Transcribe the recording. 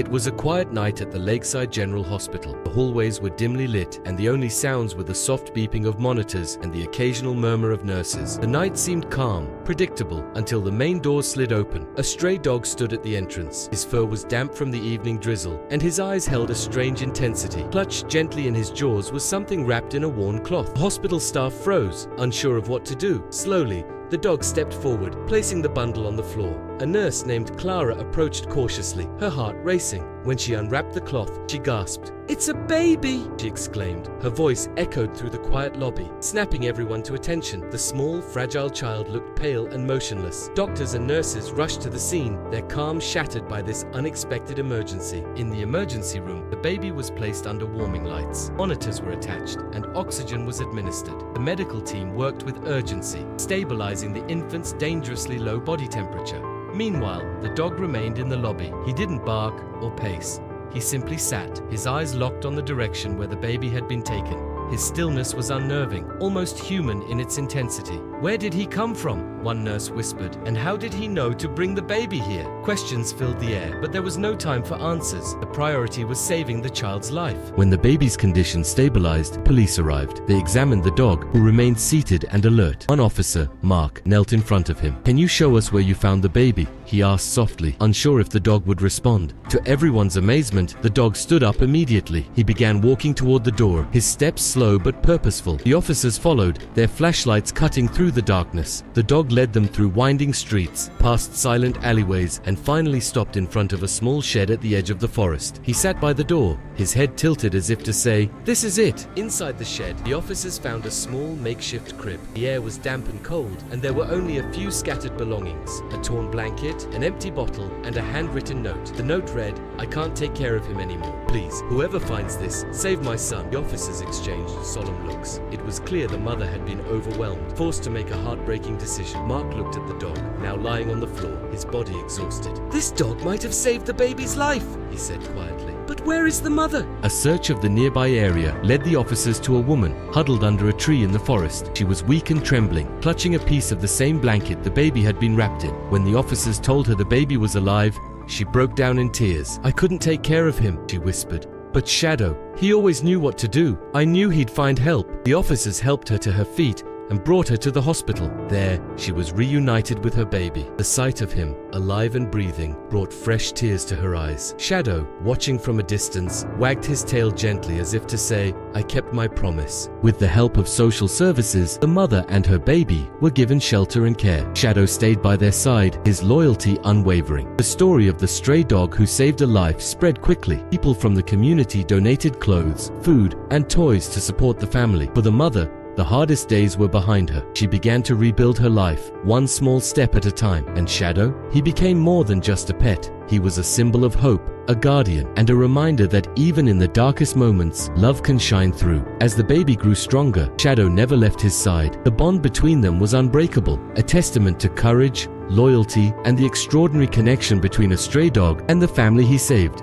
It was a quiet night at the Lakeside General Hospital. The hallways were dimly lit, and the only sounds were the soft beeping of monitors and the occasional murmur of nurses. The night seemed calm, predictable, until the main doors slid open. A stray dog stood at the entrance. His fur was damp from the evening drizzle, and his eyes held a strange intensity. Clutched gently in his jaws was something wrapped in a worn cloth. The hospital staff froze, unsure of what to do. Slowly, the dog stepped forward, placing the bundle on the floor. A nurse named Clara approached cautiously, her heart racing. When she unwrapped the cloth, she gasped. "It's a baby!" she exclaimed. Her voice echoed through the quiet lobby, snapping everyone to attention. The small, fragile child looked pale and motionless. Doctors and nurses rushed to the scene, their calm shattered by this unexpected emergency. In the emergency room, the baby was placed under warming lights. Monitors were attached, and oxygen was administered. The medical team worked with urgency, stabilizing the infant's dangerously low body temperature. Meanwhile, the dog remained in the lobby. He didn't bark or pace. He simply sat, his eyes locked on the direction where the baby had been taken. His stillness was unnerving, almost human in its intensity. "Where did he come from?" one nurse whispered. "And how did he know to bring the baby here?" Questions filled the air, but there was no time for answers. The priority was saving the child's life. When the baby's condition stabilized, police arrived. They examined the dog, who remained seated and alert. One officer, Mark, knelt in front of him. "Can you show us where you found the baby?" he asked softly, unsure if the dog would respond. To everyone's amazement, the dog stood up immediately. He began walking toward the door, his steps slow but purposeful. The officers followed, their flashlights cutting through the darkness. The dog led them through winding streets, past silent alleyways, and finally stopped in front of a small shed at the edge of the forest. He sat by the door, his head tilted as if to say, "This is it." Inside the shed, the officers found a small makeshift crib. The air was damp and cold, and there were only a few scattered belongings: a torn blanket, an empty bottle, and a handwritten note. The note read, "I can't take care of him anymore. Please, whoever finds this, save my son." The officers exchanged solemn looks. It was clear the mother had been overwhelmed, forced to make a heartbreaking decision. Mark looked at the dog, now lying on the floor, his body exhausted. "This dog might have saved the baby's life," he said quietly. "But where is the mother?" A search of the nearby area led the officers to a woman huddled under a tree in the forest. She was weak and trembling, clutching a piece of the same blanket the baby had been wrapped in. When the officers told her the baby was alive, she broke down in tears. "I couldn't take care of him," she whispered. "But Shadow, he always knew what to do. I knew he'd find help." The officers helped her to her feet and brought her to the hospital. There, she was reunited with her baby. The sight of him, alive and breathing, brought fresh tears to her eyes. Shadow, watching from a distance, wagged his tail gently as if to say, "I kept my promise." With the help of social services, the mother and her baby were given shelter and care. Shadow stayed by their side, his loyalty unwavering. The story of the stray dog who saved a life spread quickly. People from the community donated clothes, food, and toys to support the family. For the mother, the hardest days were behind her. She began to rebuild her life, one small step at a time. And Shadow? He became more than just a pet. He was a symbol of hope, a guardian, and a reminder that even in the darkest moments, love can shine through. As the baby grew stronger, Shadow never left his side. The bond between them was unbreakable, a testament to courage, loyalty, and the extraordinary connection between a stray dog and the family he saved.